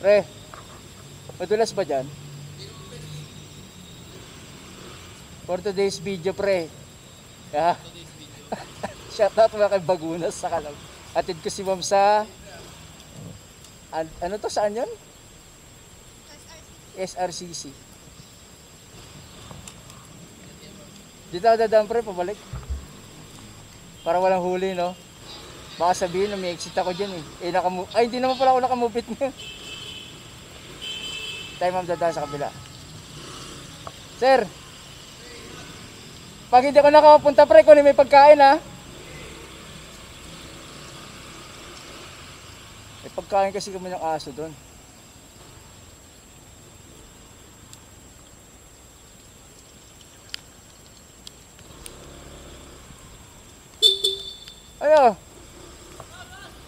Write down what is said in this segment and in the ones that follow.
Pre, madulas ba dyan? For today's video, pre. Yeah. Shoutout mga kay Bagunas sa Kalam. Atid ko si ma'am sa... ano to? Saan yun? SRCC. Dito ako dadaan, pre, pabalik. Para walang huli, no? Baka sabihin na may exit ako dyan eh. Ay, hindi naman pala ako nakamupit ngayon. Tayo ma'am dadaan sa kabila. Sir! Pag hindi ako nakapunta, pre, kung may pagkain, ha? May pagkain kasi kami ng aso doon. Ayo.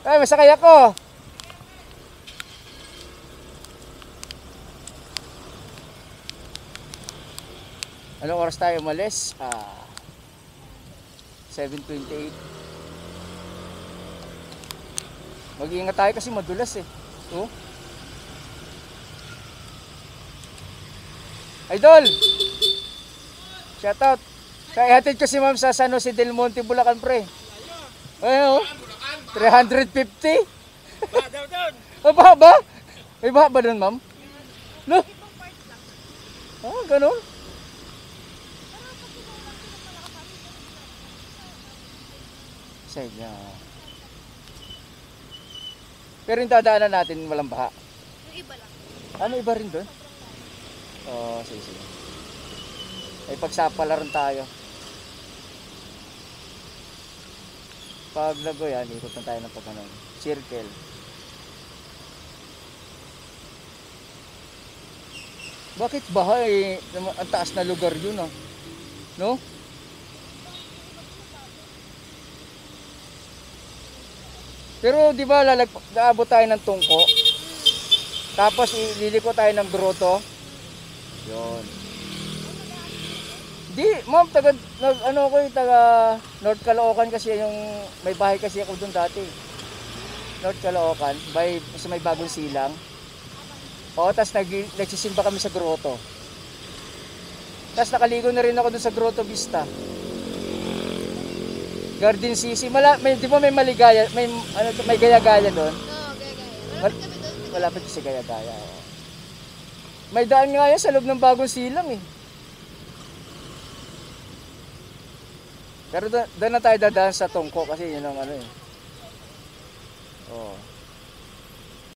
Ay, masakay ako. Anong oras tayo umalis? 7:28. Mag-iingat tayo kasi madulas eh. Oh. Idol! Shoutout! Kaya hatid ko si ma'am sa San Jose del Monte, Bulacan, pre. Ayun, 350? Ba, ba? May ba ba doon, ma'am? No? Ganun? Side niya. Pero yung dadaanan natin walang baha. Yung iba lang. Ano iba rin doon? Oo, sige, sige. Ay pagsapalaran tayo. Pag lago yan, ikot na tayo ng pagkanon. Circle. Bakit baha eh? Ang taas na lugar yun ah. No? Pero di ba aabot tayo ng tungko? Tapos ililiko tayo ng grotto. Yun. Di, ma'am, ano ko taga North Caloocan kasi yung may bahay kasi ako doon dati. North Caloocan, sa may bagong silang. O, tapos nagsisimba kami sa grotto. Tapos nakaligo na rin ako doon sa Grotto Vista. Garden City, di ba may maligaya, may gaya-gaya doon? Oo, gaya-gaya. Malapit kami doon. Malapit kasi gaya-gaya. May daan nga yan sa loob ng bagong silang eh. Pero doon na tayo dadaan sa tungko kasi yun ang ano eh. Oh.